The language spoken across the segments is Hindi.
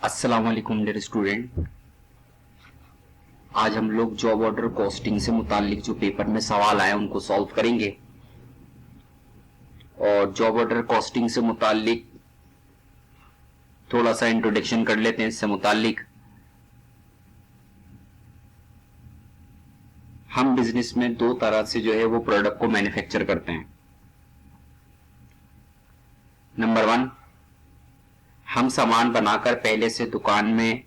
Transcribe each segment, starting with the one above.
अस्सलाम वालेकुम डियर स्टूडेंट। आज हम लोग जॉब ऑर्डर कॉस्टिंग से मुतालिक जो पेपर में सवाल आए उनको सॉल्व करेंगे। और जॉब ऑर्डर कॉस्टिंग से मुतालिक थोड़ा सा इंट्रोडक्शन कर लेते हैं। इससे मुतालिक हम बिजनेस में दो तरह से जो है वो प्रोडक्ट को मैन्युफैक्चर करते हैं। नंबर 1, हम सामान बनाकर पहले से दुकान में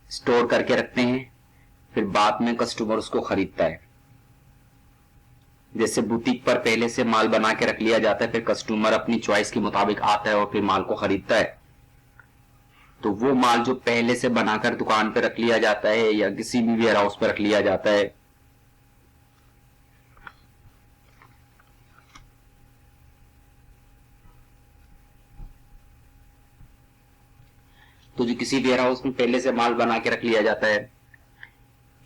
स्टोर करके रखते हैं, फिर बाद में कस्टमर उसको खरीदता है। जैसे बुटीक पर पहले से माल बना के रख लिया जाता है, फिर कस्टमर अपनी चॉइस के मुताबिक आता है और फिर माल को खरीदता है। तो वो माल जो पहले से बनाकर दुकान पर रख लिया जाता है या किसी भी वेयर हाउस पर रख लिया जाता है, तो जो किसी वेयर हाउस में पहले से माल बना के रख लिया जाता है,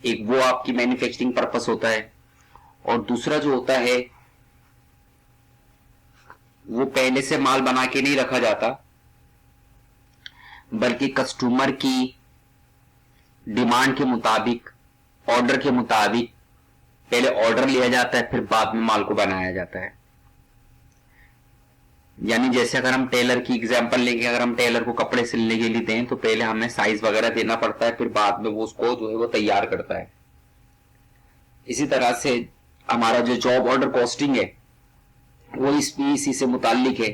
एक वो आपकी मैन्युफैक्चरिंग पर्पस होता है। और दूसरा जो होता है वो पहले से माल बना के नहीं रखा जाता, बल्कि कस्टमर की डिमांड के मुताबिक, ऑर्डर के मुताबिक पहले ऑर्डर लिया जाता है, फिर बाद में माल को बनाया जाता है। यानी जैसे अगर हम टेलर की एग्जांपल लेंगे, अगर हम टेलर को कपड़े सिलने के लिए दें तो पहले हमें साइज वगैरह देना पड़ता है, फिर बाद में वो उसको जो है वो तैयार करता है। इसी तरह से हमारा जो जॉब ऑर्डर कॉस्टिंग है वो इसी से मुताल्लिक है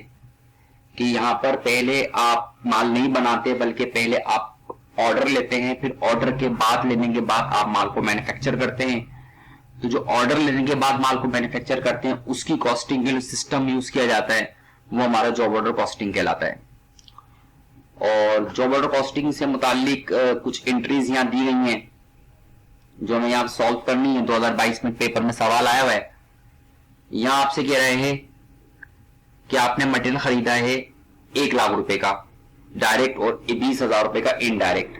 कि यहां पर पहले आप माल नहीं बनाते, बल्कि पहले आप ऑर्डर लेते हैं, फिर ऑर्डर के बाद लेने के बाद आप माल को मैन्युफैक्चर करते हैं। तो जो ऑर्डर लेने के बाद माल को मैन्युफैक्चर करते हैं उसकी कॉस्टिंग के लिए सिस्टम यूज किया जाता है, वो हमारा जॉब ऑर्डर कॉस्टिंग कहलाता है। और जॉब ऑर्डर कॉस्टिंग से मुतालिक कुछ एंट्रीज यहां दी गई हैं जो हमें यहां सॉल्व करनी है। 2022 में पेपर में सवाल आया हुआ है। यहां आपसे कह रहे हैं कि आपने मटेरियल खरीदा है 1 लाख रुपए का डायरेक्ट और 20,000 रुपए का इनडायरेक्ट।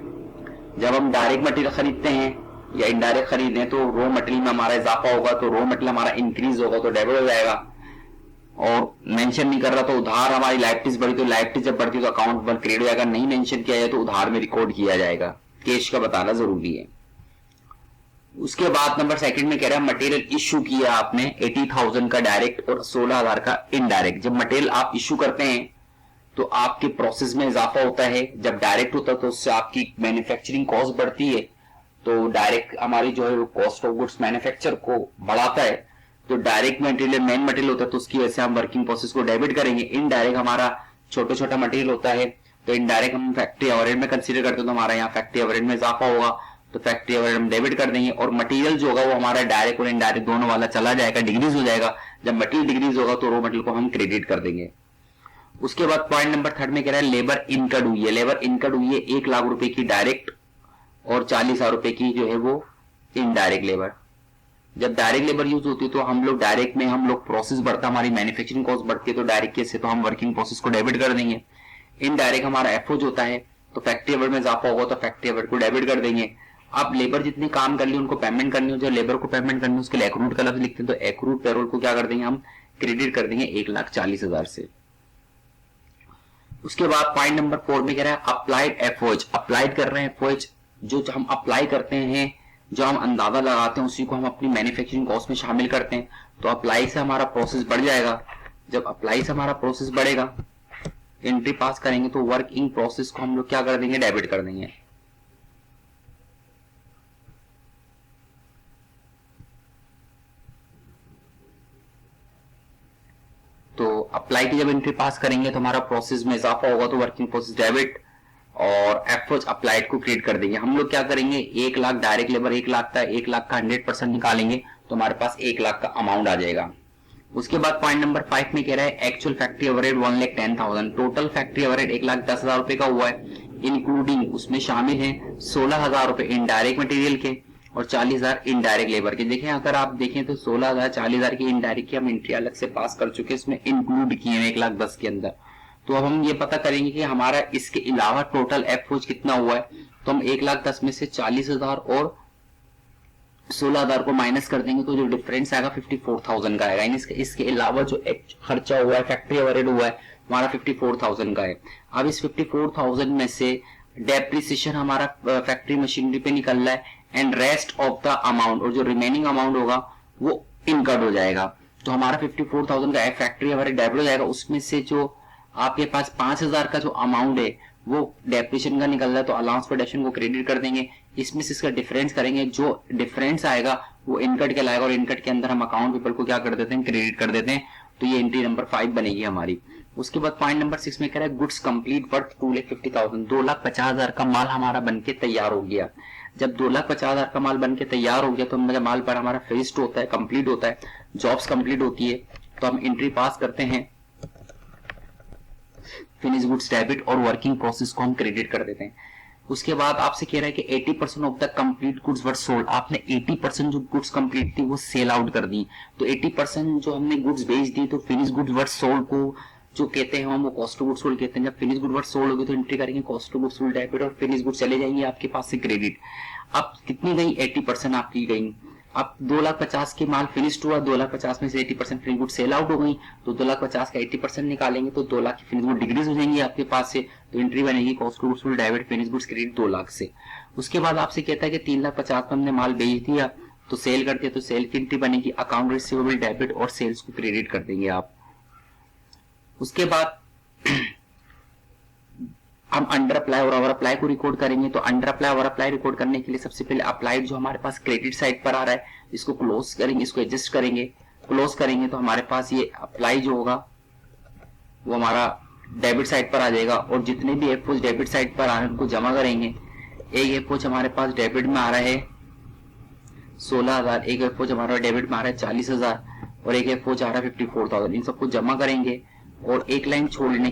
जब हम डायरेक्ट मटेरियल खरीदते हैं या इनडायरेक्ट खरीदें तो रॉ मटेरियल में हमारा इजाफा होगा, तो रॉ मटेरियल हमारा इंक्रीज होगा तो डेबिट हो जाएगा। और मेंशन नहीं कर रहा तो उधार हमारी लाइबिलिटीज बढ़ी, तो लाइबिलिटीज जब बढ़ती तो अकाउंट पर क्रेडिट होगा। नहीं मेंशन किया जाए तो उधार में रिकॉर्ड किया जाएगा। कैश का बताना जरूरी है। उसके बाद नंबर 2 में कह रहा है मटेरियल इश्यू किया आपने 80,000 का डायरेक्ट और 16,000 का इनडायरेक्ट। जब मटेरियल आप इश्यू करते हैं तो आपके प्रोसेस में इजाफा होता है। जब डायरेक्ट होता है तो उससे आपकी मैन्युफैक्चरिंग कॉस्ट बढ़ती है, तो डायरेक्ट हमारी जो है वो कॉस्ट ऑफ गुड्स मैन्युफैक्चर को बढ़ाता है। तो डायरेक्ट मटेरियल मेन मटेरियल होता है तो उसकी वजह से हम वर्किंग प्रोसेस को डेबिट करेंगे। इनडायरेक्ट हमारा छोटा छोटा मटेरियल होता है, तो इनडायरेक्ट हम फैक्ट्री ओवरहेड में कंसीडर करते हैं, तो हमारा यहाँ फैक्ट्री ओवरहेड में इजाफा होगा, तो फैक्ट्री ओवरहेड हम डेबिट कर देंगे। और मटेरियल जो होगा वो हमारा डायरेक्ट और इनडायरेक्ट दोनों वाला चला जाएगा, डिग्रीज हो जाएगा। जब मटेरियल डिग्रीज होगा तो रॉ मटेरियल को हम क्रेडिट कर देंगे। उसके बाद पॉइंट नंबर 3 में कह रहा है लेबर इनकर्ड हुई है। लेबर इनकर्ड हुई है 1 लाख रुपए की डायरेक्ट और 40,000 रुपए की जो है वो इनडायरेक्ट लेबर। जब डायरेक्ट लेबर यूज होती है तो हम लोग डायरेक्ट में हम लोग प्रोसेस बढ़ता, हमारी मैन्युफैक्चरिंग कॉस्ट बढ़ती है, तो डायरेक्ट केस से तो हम वर्किंग प्रोसेस को डेबिट कर देंगे। इनडायरेक्ट हमारा एफओज होता है, तो फैक्ट्री ओवरहेड में इजाफा होगा तो फैक्ट्री ओवरहेड को डेबिट कर देंगे। अब लेबर जितनी काम कर ली उनको पेमेंट करनी हो, जो लेबर को पेमेंट करनी है उसके लिए एक्रूड का लफ्ज लिखते हैं, तो एक्रूड पेरोल को क्या कर देंगे हम क्रेडिट कर देंगे 1,40,000 से। उसके बाद पॉइंट नंबर 4 में कह रहा है अप्लाइड एफओज। अप्लाइड कर रहे हैं एफओज, जो हम अप्लाई करते हैं, जो हम अंदाजा लगाते हैं उसी को हम अपनी मैन्युफैक्चरिंग कॉस्ट में शामिल करते हैं। तो अप्लाई से हमारा प्रोसेस बढ़ जाएगा। जब अप्लाई से हमारा प्रोसेस बढ़ेगा, एंट्री पास करेंगे तो वर्किंग प्रोसेस को हम लोग क्या कर देंगे डेबिट कर देंगे। तो अप्लाई की जब एंट्री पास करेंगे तो हमारा प्रोसेस में इजाफा होगा तो वर्किंग प्रोसेस डेबिट और एफर्ट्स अप्लाइड को क्रिएट कर देंगे। हम लोग क्या करेंगे 1 लाख डायरेक्ट लेबर 1 लाख था, 1 लाख का 100% निकालेंगे तो हमारे पास 1 लाख का अमाउंट आ जाएगा। उसके बाद पॉइंट नंबर 5 में कह रहा है actual factory overhead 1,10,000। Total factory overhead 1,10,000 रुपए का हुआ है, इंक्लूडिंग उसमें शामिल है 16,000 रुपए इनडायरेक्ट मटेरियल के और 40,000 इनडायरेक्ट लेबर के। देखें अगर आप देखें तो 16,000 40,000 की इनडायरेक्ट की हम एंट्री अलग से पास कर चुके हैं, इसमें इंक्लूड किए हैं 1,10,000 के अंदर। तो अब हम ये पता करेंगे कि हमारा इसके अलावा टोटल एफओज कितना हुआ है। तो हम 1,10,000 में से 40,000 और 16,000 को माइनस कर देंगे तो जो डिफरेंस आएगा 54,000 का आएगा। इसके अलावा जो खर्चा हुआ है फैक्ट्री ओवरहेड हुआ है हमारा 54,000 का है। अब इस 54,000 में से डेप्रिसिएशन हमारा फैक्ट्री मशीनरी पे निकल रहा है and rest of the amount, और जो रिमेनिंग अमाउंट होगा वो इनकर्ड हो जाएगा। तो हमारा 54,000 का फैक्ट्री हमारे डेबिट हो जाएगा। उसमें से जो आपके पास 5,000 का जो अमाउंट है वो डेप्रिसिएशन का निकल रहा है, तो अलाउंस फॉर डेप्रिसिएशन को क्रेडिट कर देंगे। इसमें से इसका डिफरेंस करेंगे, जो डिफरेंस आएगा वो इनकट के लाएगा, और इनकट के अंदर हम अकाउंट पीपल को क्या कर देते हैं, क्रेडिट कर देते हैं। तो ये एंट्री नंबर 5 बनेगी हमारी। उसके बाद पॉइंट नंबर 6 में कह रहा है गुड्स कंप्लीट वर्थ 2,50,000, 2,50,000 का माल हमारा बनके तैयार हो गया। जब 2,50,000 का माल बनके तैयार हो गया तो जब माल पर हमारा फिनिश्ड होता है, कंप्लीट होता है, जॉब्स कंप्लीट होती है, तो हम एंट्री पास करते हैं फिनिश गुड्स डेबिट, और वर्किंग प्रोसेस को हम क्रेडिट कर देते हैं। उसके बाद आपसे कह रहा है कि 80% of the complete goods were sold, आपने 80% जो गुड्स कंप्लीट थी वो सेल आउट कर दी। तो 80% जो हमने गुड्स बेच दी, तो फिनिश गुड्स वर सोल्ड को जो कहते हैं हम वो कॉस्ट टू गुड्स सोल्ड कहते हैं। जब फिनिश गुड वर सोल्ड होगी तो एंट्री करेंगे cost to goods sold debit, और फिनिश गुड्स चले जाएंगे आपके पास से क्रेडिट। अब कितनी गई, 80% आपकी गई। अब 2,50,000 के माल फिनिश्ड हुआ, 2,50,000 में से 80% फिनिश गुड सेल आउट हो गई, तो 2,50,000 का 80% निकालेंगे तो 2 लाख की फिनिश गुड डिक्रीज हो जाएंगी आपके पास से। तो एंट्री बनेगी cost to goods sold debit finish goods credit 2 lakh से। उसके बाद आपसे कहता है कि 3,50,000 का हमने माल बेच दिया तो सेल करते हैं, तो सेल की एंट्री बनेगी अकाउंट रिसीवेबल डेबिट, और सेल्स को क्रेडिट कर देंगे आप। उसके बाद हम अंडर अप्लाई और ओवर अप्लाई को रिकॉर्ड करेंगे। तो अंडर अप्लाई और अप्लाई रिकॉर्ड करने के लिए सबसे पहले अप्लाइड जो हमारे पास क्रेडिट साइड पर आ रहा है इसको क्लोज करेंगे, इसको एडजस्ट करेंगे। क्लोज करेंगे तो हमारे पास ये अप्लाई जो होगा वो हमारा डेबिट साइड पर आ जाएगा, और जितने भी एफओज डेबिट साइड पर आ रहे हैं उनको जमा करेंगे। एक एफओज हमारे पास डेबिट में आ रहा है 16,000, एक एफओज हमारा डेबिट में आ रहा है 40,000, और एक एफओज आ रहा है 54,000। इन सबको जमा करेंगे, और एक लाइन छोड़ने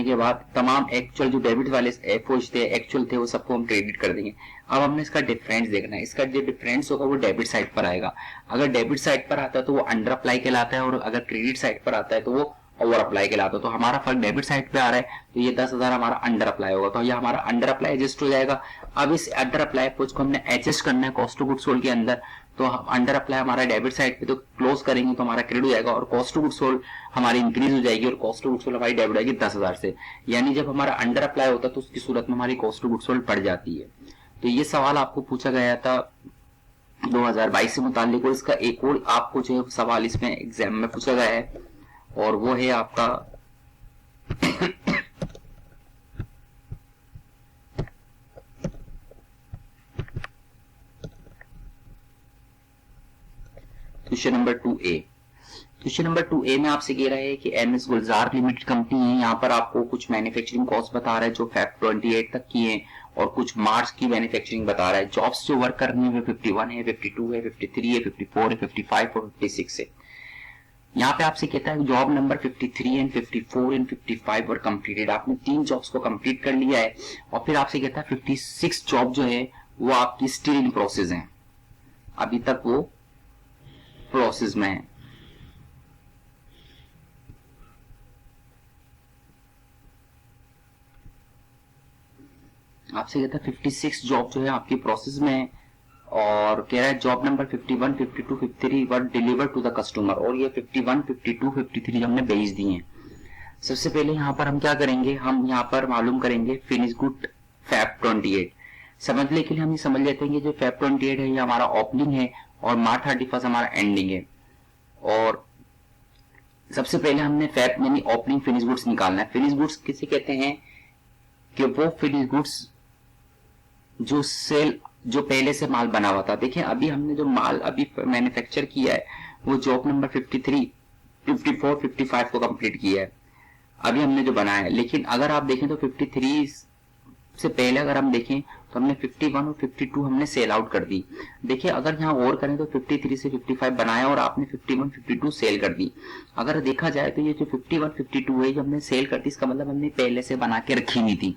के बाद तमाम एक्चुअल जो डेबिट वाले एफओज थे, एक्चुअल थे, वो सबको हम क्रेडिट कर देंगे। अब हमने इसका डिफरेंस देखना है। इसका जो डिफरेंस होगा वो डेबिट साइड पर आएगा। अगर डेबिट साइड पर आता है तो वो अंडर अप्लाई कहलाता है, और अगर क्रेडिट साइड पर आता है तो वो ओवर अप्लाई कहलाता है। तो हमारा फर्क डेबिट साइड पे आ रहा है, तो ये 10,000 हमारा अंडर अप्लाई होगा, तो ये हमारा अंडर अप्लाई एडजस्ट हो जाएगा। अब इस अंडर अप्लाई एफओज को हमने एडजस्ट करना है कॉस्ट टू गुड्स सोल्ड के अंदर, तो अंडर अप्लाई हमारा डेबिट साइड पे, तो क्लोज करेंगे तो हमारा क्रेडिट हो जाएगा, और कॉस्ट टू गुड्स सोल्ड हमारी इंक्रीज हो जाएगी, और कॉस्ट टू गुड्स सोल्ड हमारी डेबिट आएगी 10,000 से। यानी जब हमारा अंडर अप्लाई होता है तो उसकी सूरत में हमारी कॉस्ट टू गुड्स सोल्ड बढ़ जाती है। तो ये सवाल आपको पूछा गया था 2022 से मुतालिक, और इसका एक और आपको जो है सवाल इसमें एग्जाम में पूछा गया है, और वो है आपका question number 2A। Question number 2A में आपसे कह रहा है कि एमएस गुलजार लिमिटेड कंपनी है, यहाँ पर आपको कुछ मैन्युफैक्चरिंग कॉस्ट बता रहा है जो फेब 28 तक की है, और कुछ मार्च की मैन्युफैक्चरिंग बता रहा है। जॉब्स जो वर्क करनी है 51 है, 52 है, 53 है, 54 है, 55 और 56 है। यहाँ पे आपसे कहता है job number 53 and 54 and 55 were completed. आपने 3 जॉब्स को कंप्लीट कर लिया है, और फिर आपसे कहता है 56 जॉब जो है वो आपकी स्टिल इन प्रोसेस है, अभी तक वो प्रोसेस में है। आपसे कहता है 56 जॉब जो है आपकी प्रोसेस में है, और कह रहा है job number 51, 52, 53 were deliver to the customer, और ये 51, 52, 53 हमने भेज दिए हैं। सबसे पहले यहाँ पर हम क्या करेंगे, हम यहाँ पर मालूम करेंगे फिनिश गुड फेब 28। समझने के लिए हम ये समझ लेते हैं कि जो फेब 28 है ये हमारा ओपनिंग है, और मार्च 31 हमारा एंडिंग है। और सबसे पहले हमने फेब यानी ओपनिंग फिनिश गुड्स निकालना है। फिनिश गुड्स किसे कहते हैं कि वो फिनिश गुड्स जो सेल जो पहले से माल बना हुआ था। देखिए अभी हमने जो माल अभी मैन्युफैक्चर किया है वो जॉब नंबर 53, 54, 55 को कंप्लीट किया है अभी हमने जो बनाया है। लेकिन अगर आप देखें तो 53 से पहले अगर हम देखें तो हमने 51 और 52 हमने सेल आउट कर दी। देखिए अगर यहाँ और करें तो 53 से 55 बनाया और आपने 51, 52 सेल कर दी। अगर देखा जाए तो ये जो 51, 52 है जो हमने सेल कर दी, इसका मतलब हमने पहले से बना के रखी हुई थी,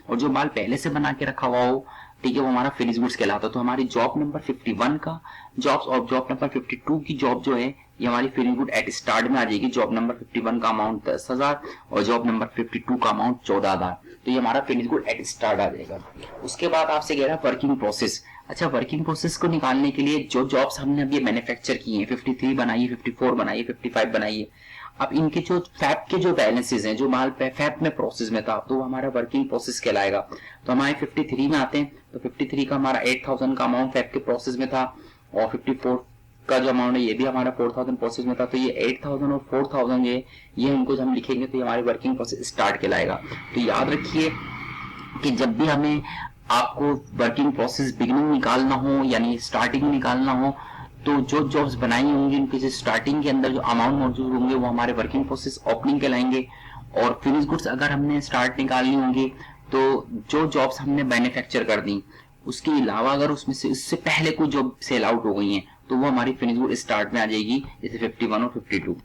और जो माल पहले से बना के रखा हुआ हो ठीक है वो हमारा फिनिश गुड्स कहलाता है। तो हमारी जॉब नंबर 51 का जॉब्स और जॉब नंबर 52 की जॉब जो है ये हमारी फिनिश गुड एट स्टार्ट में आ जाएगी। जॉब नंबर 51 का अमाउंट 10,000 और जॉब नंबर 52 का अमाउंट 14,000, तो ये हमारा फिनिश गुड एट स्टार्ट आ जाएगा। उसके बाद आपसे कह रहा है वर्किंग प्रोसेस। अच्छा, वर्किंग प्रोसेस को निकालने के लिए जो जॉब्स हमने अभी मैन्युफैक्चर की है 53 बनाई है, 54 बनाई है, 55 बनाई है, अब इनके जो फैब के जो बैलेंसेस हैं, जो माल फैब में प्रोसेस में था, तो वो हमारा वर्किंग प्रोसेस कहलाएगा। तो हमारे 53 में आते हैं, तो 53 का हमारा 8000 का अमाउंट फैब के प्रोसेस में था, और 54 का जो अमाउंट है ये भी हमारा 4000 प्रोसेस में था। तो ये 8000 और 4000 ये इनको जब हम लिखेंगे तो ये हमारी वर्किंग प्रोसेस स्टार्ट कहलाएगा। तो याद रखिए कि जब भी हमें आपको वर्किंग प्रोसेस बिगिनिंग निकालना हो यानी स्टार्टिंग निकालना हो, तो जो जॉब्स बनाई होंगी उनके स्टार्टिंग के अंदर जो अमाउंट मौजूद होंगे वो हमारे वर्किंग प्रोसेस ओपनिंग कहलाएंगे। और फिनिश गुड्स अगर हमने स्टार्ट निकालनी होंगी तो जो जॉब्स हमने मैन्युफैक्चर कर दी उसके अलावा अगर उसमें से इससे पहले कोई जॉब सेल आउट हो गई है तो वो हमारी फिनिश गुड स्टार्ट में आ जाएगी, जैसे 51 और 52।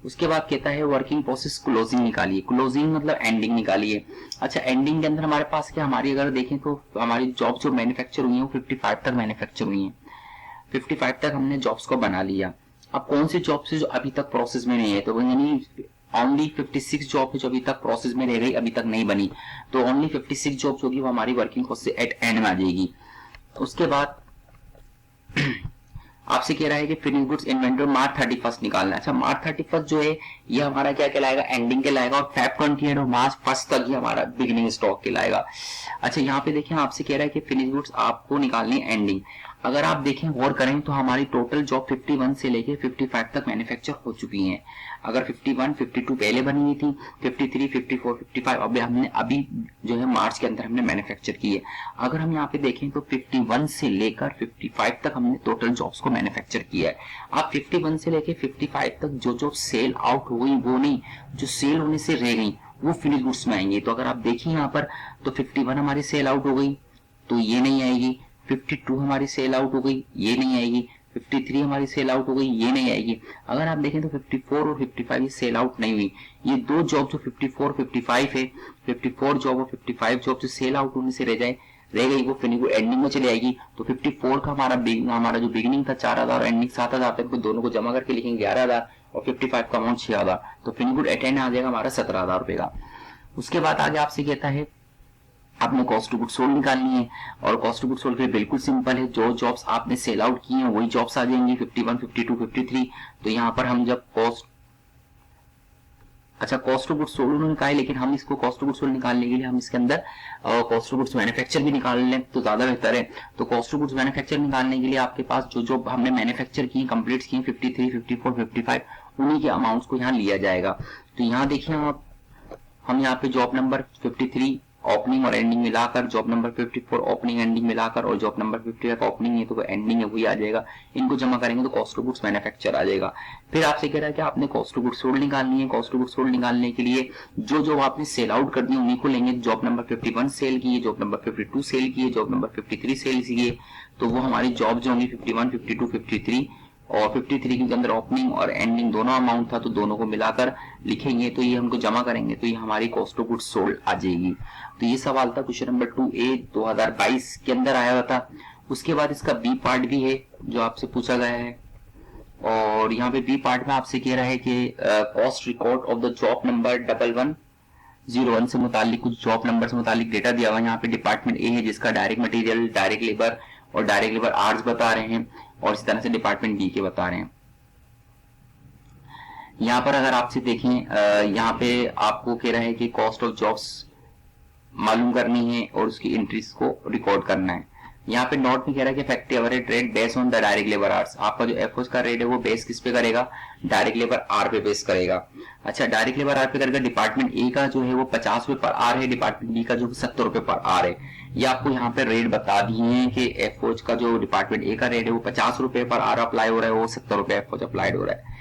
उसके बाद कहता है वर्किंग प्रोसेस क्लोजिंग निकालिए। क्लोजिंग मतलब एंडिंग निकालिए। अच्छा, एंडिंग के अंदर हमारे पास क्या, हमारी अगर देखें तो हमारी जॉब जो मैन्युफैक्चर हुई है वो 55 तक मैन्युफैक्चर हुई है। 55 तक हमने जॉब्स को बना लिया। अब कौन सी जॉब्स है जो अभी तक प्रोसेस में नहीं है, तो यानी ओनली 56 जॉब है जो अभी तक प्रोसेस में रह गई, अभी तक नहीं बनी। तो ओनली 56 जॉब्स होगी वो हमारी वर्किंग प्रोसेस एट एंड में आ जाएगी। उसके बाद आपसे कह रहा है कि फिनिश गुड्स इन्वेंटरी मार्च 31 निकालना है। अच्छा, मार्च 31 जो है ये हमारा क्या कहलाएगा, एंडिंग कहलाएगा, और फेब 28 और मार्च 1 तक ही हमारा बिगिनिंग स्टॉक कहलाएगा। अच्छा, यहाँ पे देखिए आपसे कह रहा है कि फिनिश गुड्स आपको निकालनी है एंडिंग। अगर आप देखें गौर करें तो हमारी टोटल जॉब 51 से लेके 55 तक मैन्युफैक्चर हो चुकी हैं। अगर 51, 52 पहले बनी हुई थी, 53, 54, 55 हमने अभी जो है मार्च के अंदर हमने मैन्युफैक्चर की है। अगर हम यहाँ पे देखें तो 51 से लेकर 55 तक हमने टोटल जॉब्स को मैन्युफैक्चर किया है। आप 51 से लेकर 55 तक जो जॉब सेल आउट हो गई वो नहीं, जो सेल होने से रह गई वो फिनिश गुड्स में आएंगे। तो अगर आप देखिए यहाँ पर तो 51 हमारी सेल आउट हो गई तो ये नहीं आएगी, 52 हमारी सेल आउट हो गई ये नहीं आएगी, 53 हमारी सेल आउट हो गई ये नहीं आएगी। अगर आप देखें तो 54 और 55 ये सेल आउट नहीं हुई। ये दो जॉब जो 54 55 है, 54 जॉब और 55 जॉब जो सेल आउट होने से रह गई वो फिनिश एंडिंग में चली आएगी। तो 54 का हमारा जो बिगिनिंग था 4000 और एंडिंग 7000 था, इनको दोनों को जमा करके लिखेंगे 11000 और 55 का अमाउंट 6000। तो फिनिश गुड एटेंड आ जाएगा हमारा 17000 रुपए का। उसके बाद आगे आपसे कहता है आपने कॉस्ट टू गुड सोल्ड निकालनी है, और कॉस्ट टू गुड सोल्ड के लिए बिल्कुल सिंपल है, जो जॉब्स आपने सेल आउट की हैं वही जॉब्स आ जाएंगी 51, 52, 53। तो यहाँ पर हम जब कॉस्ट टू गुड सोल्ड उन्होंने कहा है, लेकिन हम इसको कॉस्ट टू गुड सोल्ड निकालने के लिए हम इसके अंदर कॉस्ट टू गुड्स मैन्युफैक्चर भी निकाल लें तो ज्यादा बेहतर है। तो कॉस्ट टू गुड्स मैन्युफैक्चर निकालने के लिए आपके पास जो हमने मैन्युफैक्चर की कंप्लीट की 53, 54, 55 उन्हीं के अमाउंट्स को यहाँ लिया जाएगा। तो यहाँ देखिए आप, हम यहाँ पे जॉब नंबर 53 ओपनिंग और एंडिंग मिलाकर, जॉब नंबर 54 ओपनिंग एंडिंग मिलाकर, और जॉब नंबर 55 ओपनिंग है तो वो एंडिंग है वही आ जाएगा। इनको जमा करेंगे तो कॉस्ट टू गुड्स मैन्युफैक्चर आ जाएगा। फिर आपसे कह रहा है कि आपने कॉस्ट टू गुड्स सोल्ड निकालनी है। कॉस्ट टू गुड्स सोल्ड निकालने के लिए जो आपने सेल आउट कर दी उन्हीं को लेंगे। जॉब नंबर 51 सेल की है, जॉब नंबर 52 सेल की है, जॉब नंबर 53 सेल की है, तो वो हमारी जॉब जो होंगी 51, 52, 53 और 53 के अंदर ओपनिंग और एंडिंग दोनों अमाउंट था तो दोनों को मिलाकर लिखेंगे, तो ये हमको जमा करेंगे तो ये हमारी कॉस्ट ऑफ गुड्स सोल्ड आ जाएगी। तो ये सवाल था क्वेश्चन नंबर 2A 2022 के अंदर आया हुआ था। उसके बाद इसका बी पार्ट भी है जो आपसे पूछा गया है, और यहाँ पे बी पार्ट में आपसे कह रहा है कि cost record of the job number 1101 से मुतालिक कुछ जॉब नंबर से मुतालिक डेटा दिया हुआ है। यहाँ पे डिपार्टमेंट ए है जिसका डायरेक्ट मटेरियल, डायरेक्ट लेबर और डायरेक्ट लेबर आवर्स बता रहे हैं, और इस तरह से डिपार्टमेंट बी के बता रहे हैं। यहाँ पर अगर आपसे देखें, यहाँ पे आपको कह रहा है कि कॉस्ट ऑफ जॉब्स मालूम करनी है और उसकी एंट्रीज को रिकॉर्ड करना है। यहाँ पे नोट में कह रहा है कि factory average rate base on the direct labour hours. आपका जो एफओस का रेट है वो बेस किस पे करेगा, डायरेक्ट लेबर आर पे बेस करेगा। अच्छा, डायरेक्ट लेबर आर पे करेगा। डिपार्टमेंट ए का जो है वो 50 रुपए पर आर है, डिपार्टमेंट बी का जो 70 रुपए पर आर है। ये आपको यहाँ पे रेट बता दिए हैं कि एफओज का जो डिपार्टमेंट ए का रेट है वो 50 रुपए पर आर अप्लाई हो रहा है, वो 70 रुपए एफओज अप्लाइड हो रहा है।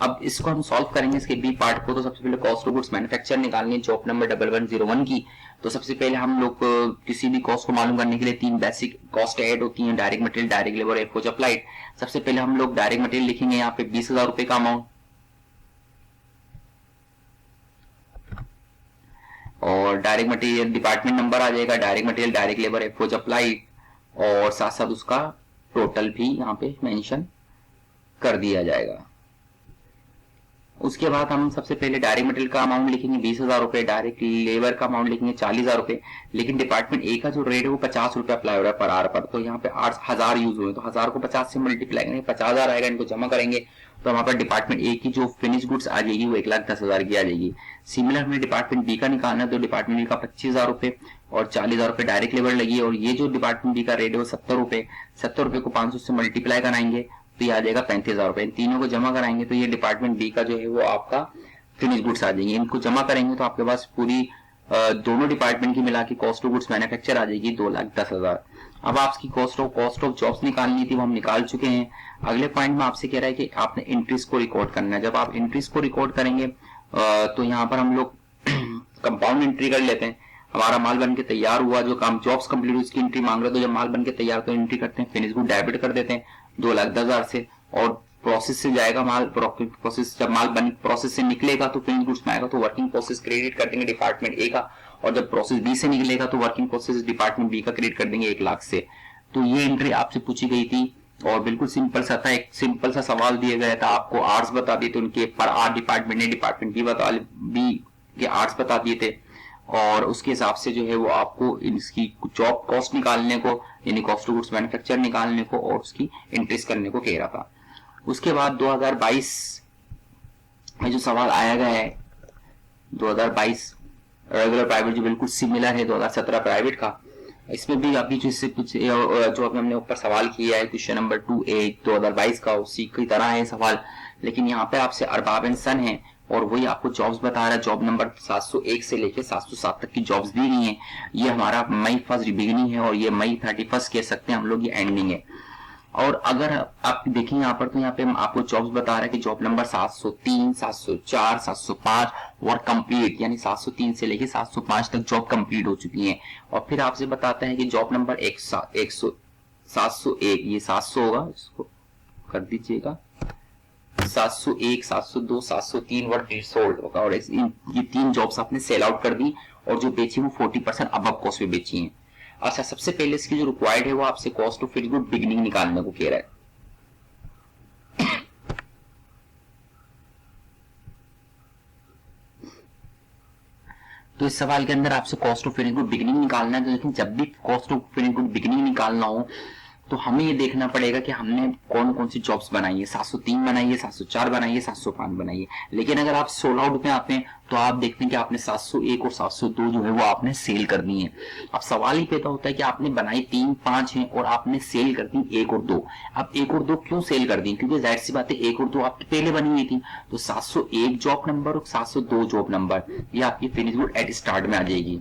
अब इसको हम सॉल्व करेंगे इसके बी पार्ट को। तो सबसे पहले कॉस्ट ऑफ गुड्स मैन्युफैक्चर निकालनी है जॉब नंबर 1101 की। तो सबसे पहले हम लोग किसी भी कॉस्ट को मालूम करने के लिए 3 बेसिक कॉस्ट ऐड होती हैं, direct material, direct labour, FOs applied. सबसे पहले हम लोग डायरेक्ट मटेरियल लिखेंगे यहाँ पे 20,000 रुपए का अमाउंट, और डायरेक्ट मटेरियल डिपार्टमेंट नंबर आ जाएगा, direct material, direct labour, FOs applied, और साथ साथ उसका टोटल भी यहाँ पे मेंशन कर दिया जाएगा। उसके बाद हम सबसे पहले डायरेक्ट मटेरियल का अमाउंट लिखेंगे 20,000 रुपए, डायरेक्ट लेबर का अमाउंट लिखेंगे 40,000 रुपए। लेकिन डिपार्टमेंट ए का जो रेट है वो 50 रुपए अप्लाई हो रहा है पर आवर पर। तो यहाँ पे 8,000 यूज हुए, तो 1000 को 50 से मल्टीप्लाई करेंगे, 50,000 आएगा, इनको जमा करेंगे तो हमारे पास डिपार्टमेंट ए की जो फिनिश गुड्स आ जाएगी वो 1,10,000 की आ जाएगी। सिमिलर हमें डिपार्टमेंट बी का निकालना है, तो डिपार्टमेंट बी का 25,000 रुपए और 40,000 रुपए डायरेक्ट लेबर लगी है, और ये जो डिपार्टमेंट बी का रेट है वो 70 रुपए, 70 रुपए को 500 से मल्टीप्लाई कराएंगे तो ये आ जाएगा 35,000 रुपए। इन तीनों को जमा कराएंगे तो ये डिपार्टमेंट बी का जो है वो आपका फिनिश गुड्स आ जाएंगे। इनको जमा करेंगे तो आपके पास पूरी दोनों डिपार्टमेंट की मिला के कॉस्ट ऑफ गुड्स मैन्युफैक्चर आ जाएगी 2,10,000। अब आपकी कॉस्ट ऑफ जॉब्स निकालनी थी वो हम निकाल चुके हैं। अगले पॉइंट में आपसे कह रहा है कि आपने एंट्रीज को रिकॉर्ड करना है। जब आप एंट्रीज को रिकॉर्ड करेंगे तो यहाँ पर हम लोग कंपाउंड एंट्री कर लेते हैं। हमारा माल बन के तैयार हुआ, जो काम जॉब्स कंप्लीट उसकी एंट्री मांग रहे, तो जब माल बन के तैयार तो एंट्री करते हैं, फिनिश गुड डेबिट कर देते हैं 2,10,000 से, और प्रोसेस से जाएगा माल, प्रोसेस जब माल बन प्रोसेस से निकलेगा तो फिनिश गुड्स में आएगा तो वर्किंग प्रोसेस क्रेडिट कर देंगे डिपार्टमेंट ए का, और जब प्रोसेस बी से निकलेगा तो वर्किंग प्रोसेस डिपार्टमेंट बी का क्रेडिट कर देंगे 1 लाख से। तो ये एंट्री आपसे पूछी गई थी और बिल्कुल सिंपल सा था, एक सिंपल सा सवाल दिया गया था, आपको आर्ट्स बता दिए थे उनके पर आर डिपार्टमेंट ने डिपार्टमेंट बी के आर्ट्स बता दिए थे, और उसके हिसाब से जो है वो आपको इसकी जॉब कॉस्ट निकालने को यानी कॉस्ट ऑफ गुड्स मैन्युफैक्चर निकालने को और उसकी एंट्रीज करने को कह रहा था। उसके बाद 2022 में जो सवाल आया गया है 2022 रेगुलर प्राइवेट जो बिल्कुल सिमिलर है 2017 प्राइवेट का, इसमें भी अभी जो इससे कुछ जो अभी हमने ऊपर सवाल किया है क्वेश्चन नंबर 2A 2022 का उसी की तरह है सवाल, लेकिन यहाँ पे आपसे अरबाब एंड सन है और वही आपको जॉब्स बता रहा है। जॉब नंबर 701 से लेके 707 तक की जॉब्स दी गई हैं। ये हमारा मई 1 बिगिनिंग है और ये मई 31 कह सकते हैं हम लोग, ये एंडिंग है। और अगर आप देखें यहाँ पर तो यहाँ पे आपको जॉब्स बता रहा है कि जॉब नंबर 703, 704, 705 और कंप्लीट, यानी 703 से लेके 705 तक जॉब कंप्लीट हो चुकी है। और फिर आपसे बताता है कि जॉब नंबर 701 ये 700 होगा, इसको कर दीजिएगा 701, 702, 703 वर्ड सोल्ड होगा, और ये 3 जॉब्स आपने सेल आउट कर दी और जो बेची वो 40% अबव कॉस्ट पे बेची हैं। अच्छा, सबसे पहले इसकी जो रिक्वायर्ड है वो आपसे cost of finish good beginning निकालने को कह रहा है। तो इस सवाल के अंदर आपसे cost of finish good beginning निकालना है। लेकिन जब भी cost of finish good beginning निकालना हो तो हमें ये देखना पड़ेगा कि हमने कौन कौन सी जॉब्स बनाई है, 703 बनाई है, 704 बनाई है, 705 बनाई है। लेकिन अगर आप सोल्ड आउट पे आते हैं तो आप देखते हैं कि आपने 701 और 702 जो है वो आपने सेल कर दी है। अब सवाल ही पैदा होता है कि आपने बनाई 3, 5 है और आपने सेल कर दी 1 और 2। अब 1 और 2 क्यों सेल कर दी? क्योंकि जाहिर सी बात है 1 और 2 आपकी पहले बनी हुई थी, तो 701 जॉब नंबर और 702 जॉब नंबर ये आपकी फिनिश गुड एट स्टार्ट में आ जाएगी।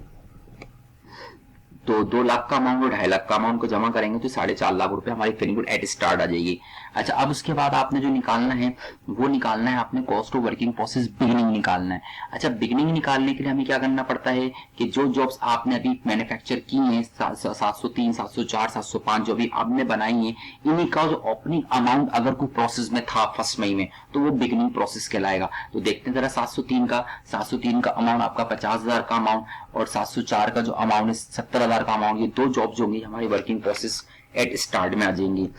तो 2 लाख का अमाउंट और 2.5 लाख का अमाउंट को जमा करेंगे तो 4.5 लाख रुपए हमारी फिनिश गुड एट स्टार्ट आ जाएगी। अच्छा, अब उसके बाद आपने जो निकालना है वो निकालना है आपने cost of working process beginning निकालना है। अच्छा, बिगिनिंग निकालने के लिए हमें क्या करना पड़ता है कि जो जॉब्स आपने अभी मैन्युफैक्चर की हैं 703, 704, 705 जो अभी आपने बनाई हैं, इन्हीं का जो ओपनिंग अमाउंट अगर कोई प्रोसेस में था 1 मई में तो वो बिगिनिंग प्रोसेस कहलाएगा। तो देखते हैं जरा 703 का अमाउंट आपका 50,000 का अमाउंट और 704 का जो अमाउंट है 70,000 का अमाउंट, ये 2 जॉब्स होंगी हमारी वर्किंग प्रोसेस एट स्टार्ट में आ जाएंगी।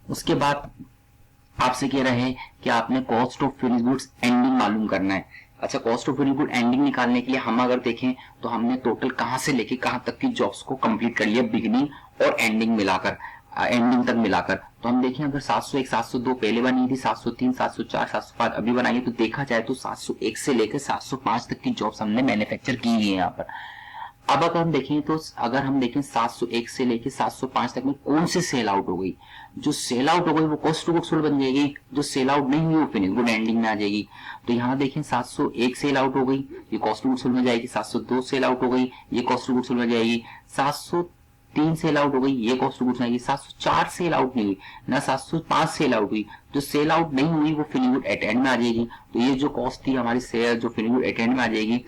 उसके बाद आपसे कह रहे हैं कि आपने cost of finish goods ending मालूम करना है। अच्छा, cost of finish good ending निकालने के लिए हम अगर देखें तो हमने टोटल कहां से लेके कहां तक की जॉब्स को कंप्लीट कर लिया बिगिनिंग और एंडिंग मिलाकर, एंडिंग तक मिलाकर। तो हम देखें अगर 701, 702 पहले बनी थी, 703, 704, 705 अभी बनाई है, तो देखा जाए तो 701 से लेकर 705 तक की जॉब्स हमने मैन्युफैक्चर की है यहाँ पर। अब अगर हम देखें तो अगर हम देखें 701 से लेके 705 तक में कौन से सेल आउट हो गई, जो सेल आउट हो गई वो कॉस्ट ऑफ गुड्स सोल्ड बन जाएगी, जो सेल आउट नहीं हुई वो फिनिश गुड एंडिंग में आ जाएगी। तो यहाँ देखें 701 सेल आउट हो गई, ये कॉस्ट ऑफ गुड्स सोल्ड में जाएगी, 702 सेल आउट हो गई, ये कॉस्ट ऑफ गुड्स सोल्ड में जाएगी, 703 सेल आउट हो गई, ये कॉस्ट ऑफ गुड्स में आएगी, 704 सेल आउट नहीं हुई ना 705 सेल आउट हुई, जो सेल आउट नहीं हुई वो फिनिश गुड एट एंड में आ जाएगी। तो ये जो कॉस्ट थी हमारी सेल जो फिनिश गुड एट एंड में आ जाएगी,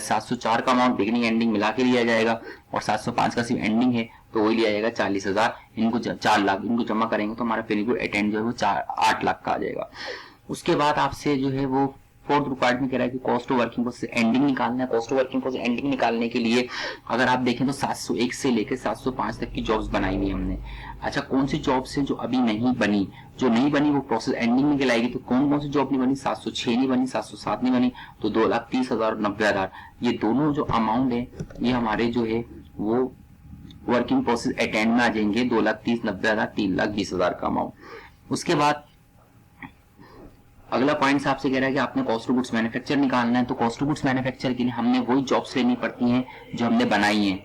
704 का अमाउंट बिगिनिंग एंडिंग मिला के लिया जाएगा और 705 का सिर्फ एंडिंग है तो वही लिया जाएगा 40,000, इनको 4 लाख इनको जमा करेंगे तो हमारा फिनिश गुड एट एंड जो है वो 8 लाख का आ जाएगा। उसके बाद आपसे जो है वो फोर्थ रिक्वायर्ड में कह रहा है कि cost of working process ending निकालना है। Cost of working process ending निकालने के लिए अगर आप देखें तो 701 से लेकर 705 तक की जॉब्स बनाई हुई हमने। अच्छा, कौन सी जॉब्स हैं जो अभी नहीं बनी? जो नहीं बनी वो प्रोसेस एंडिंग में कहलाएगी। तो कौन कौन सी जॉब नहीं बनी? 706 नहीं बनी, 707 नहीं बनी, तो 2,30,000 और 90,000, ये दोनों जो अमाउंट है ये हमारे जो है वो वर्किंग प्रोसेस अटेंड में आ जाएंगे। 2,30,000, 90,000, 3,20,000 का अमाउंट। उसके बाद अगला पॉइंट आपसे कह रहा है कि आपने कॉस्ट ऑफ गुड्स मैन्युफैक्चर निकालना है। तो कॉस्ट ऑफ गुड्स मैन्युफैक्चर के लिए हमने वही जॉब्स लेनी पड़ती हैं जो हमने बनाई हैं।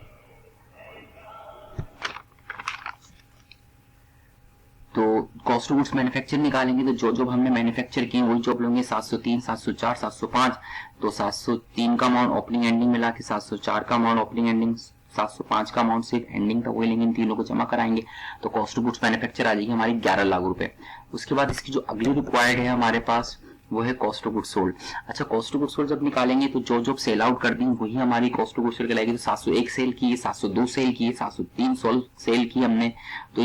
तो कॉस्ट ऑफ गुड्स मैन्युफैक्चर निकालेंगे तो जो जॉब हमने मैन्युफैक्चर की वही जॉब लेंगे। 703, 704, 705, तो 703 का अमाउंट ओपनिंग एंडिंग मिला के, 704 का अमाउंट ओपनिंग एंडिंग, 705 का अमाउंट सिर्फ एंडिंग था वही लेंगे। इन तीनों को जमा कराएंगे तो कॉस्ट ऑफ गुड्स मैन्युफैक्चर आ जाएगी हमारी 11 लाख रुपए। उसके बाद इसकी जो अगली रिक्वायर्ड है हमारे पास वो है कॉस्ट ऑफ गुड्स सोल्ड। अच्छा, कॉस्ट ऑफ गुड्स सोल्ड जब निकालेंगे तो जो जॉब सेल आउट कर दी वही हमारी कॉस्ट ऑफ गुड्स सोल्ड कहलाएगी। तो 701 सेल की है, 702 सेल की है, 703 सेल की हमने, तो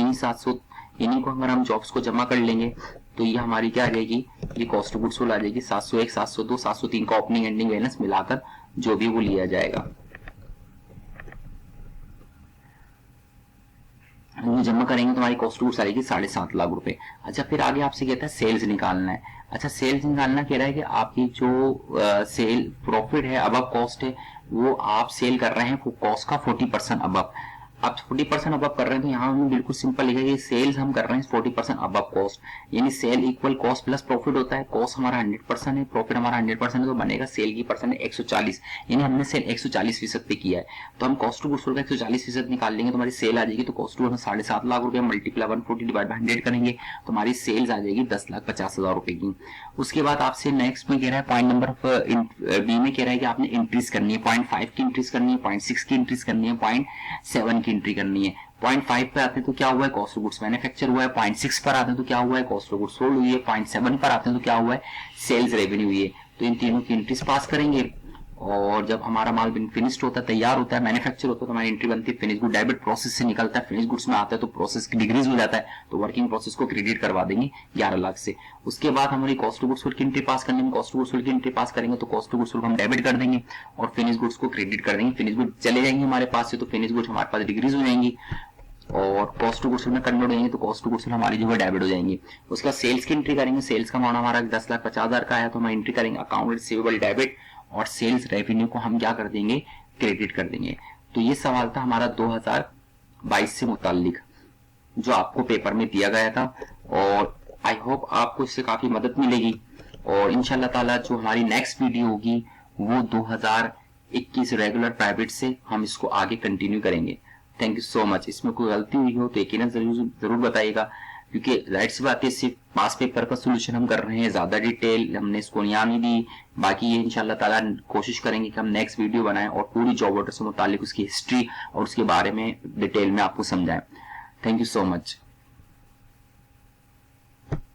इन्हीं को अगर हम जॉब्स को जमा कर लेंगे तो ये हमारी क्या आ जाएगी, ये कॉस्ट ऑफ गुड्स सोल्ड आ जाएगी। 701, 702, 703 का ओपनिंग एंडिंग बैलेंस मिलाकर जो भी वो लिया जाएगा जमा करेंगे तो हमारी कॉस्ट ऑफ गुड्स आएगी 7.5 लाख रुपए। अच्छा, फिर आगे आपसे कहता है सेल्स निकालना है। अच्छा, सेल्स निकालना कह रहा है कि आपकी जो सेल प्रॉफिट है अबव कॉस्ट है वो आप सेल कर रहे हैं वो कॉस्ट का 40% अबव। आप 40% अबव कर रहे हैं तो यहाँ हमने बिल्कुल सिंपल लिखा है सेल्स हम कर रहे हैं 40% अबव कॉस्ट, यानी sale equal cost plus profit होता है। कॉस्ट हमारा 100% है, प्रॉफिट हमारा 100% है, तो बनेगा सेल की परसेंट 140, यानी हमने सेल 140% पे किया है। तो हम कॉस्ट ऑफ गुड्स सोल्ड का 140% निकाल लेंगे तो हमारी सेल आ जाएगी। तो कॉस्ट ऑफ 7.5 लाख रुपए मल्टीप्लाई 140 डिवाइड बाय 100 करेंगे तो हमारी सेल्स आ जाएगी 10,50,000 रुपए की। उसके बाद आपसे नेक्स्ट में कह रहा है पॉइंट नंबर बी में कह रहा है कि आपने इंक्रीज करनी है, 0.5 की इंक्रीज करनी है, 0.6 की इंक्रीज करनी है, 0.7 की एंट्री करनी है। 0.5 पे आते हैं तो क्या हुआ है, कॉस्ट ऑफ गुड्स मैन्युफैक्चर हुआ है। 0.6 पर आते हैं तो क्या हुआ है, कॉस्ट ऑफ गुड्स सोल्ड हुई है। 0.7 पर आते हैं तो क्या हुआ है, सेल्स रेवेन्यू हुई है। तो इन तीनों की एंट्रीज पास करेंगे और जब हमारा माल फिनिश्ड होता है, तैयार होता है, मैन्युफैक्चर होता है तो हमारी एंट्री बनती है फिनिश गुड डेबिट प्रोसेस से निकलता है। फिनिश गुड्स में आता है तो प्रोसेस की डिक्रीज हो जाता है तो वर्किंग प्रोसेस को क्रेडिट करवा देंगे 11 लाख से। उसके बाद हमारी कॉस्ट ऑफ गुड्स सोल्ड की एंट्री पास करने में, कॉस्ट ऑफ गुड्स सोल्ड की एंट्री पास करेंगे तो कॉस्ट ऑफ गुड्स सोल्ड हम डेबिट कर देंगे और फिनिश गुड्स को क्रेडिट कर देंगे। फिनिश गुड्स चले जाएंगे हमारे पास से तो फिनिश गुड्स हमारे पास डिक्रीज हो जाएंगी और कॉस्ट ऑफ गुड्स में कन्वर्ट हो जाएंगे तो कॉस्ट ऑफ गुड्स हमारी जो है डेबिट हो जाएंगे। उसके बाद सेल्स की एंट्री करेंगे, सेल्स का अमाउंट हमारा 10,50,000 का है तो हम एंट्री करेंगे अकाउंट रिसीवेबल डेबिट और सेल्स रेवेन्यू को हम क्या कर देंगे, क्रेडिट कर देंगे। तो ये सवाल था हमारा 2022 से मुताल्लिक जो आपको पेपर में दिया गया था और आई होप आपको इससे काफी मदद मिलेगी और इंशाल्लाह ताला जो हमारी नेक्स्ट वीडियो होगी वो 2021 रेगुलर प्राइवेट से हम इसको आगे कंटिन्यू करेंगे। Thank you so much. इसमें कोई गलती हुई हो तो यकीनन जरूर बताइएगा क्योंकि राइट सी बात है सिर्फ पास पेपर का सोल्यूशन हम कर रहे हैं, ज्यादा डिटेल हमने इसको नहीं दी। बाकी ये इंशाल्लाह ताला कोशिश करेंगे कि हम नेक्स्ट वीडियो बनाएं और पूरी जॉब ऑर्डर से मुतालिक उसकी हिस्ट्री और उसके बारे में डिटेल में आपको समझाएं। Thank you so much.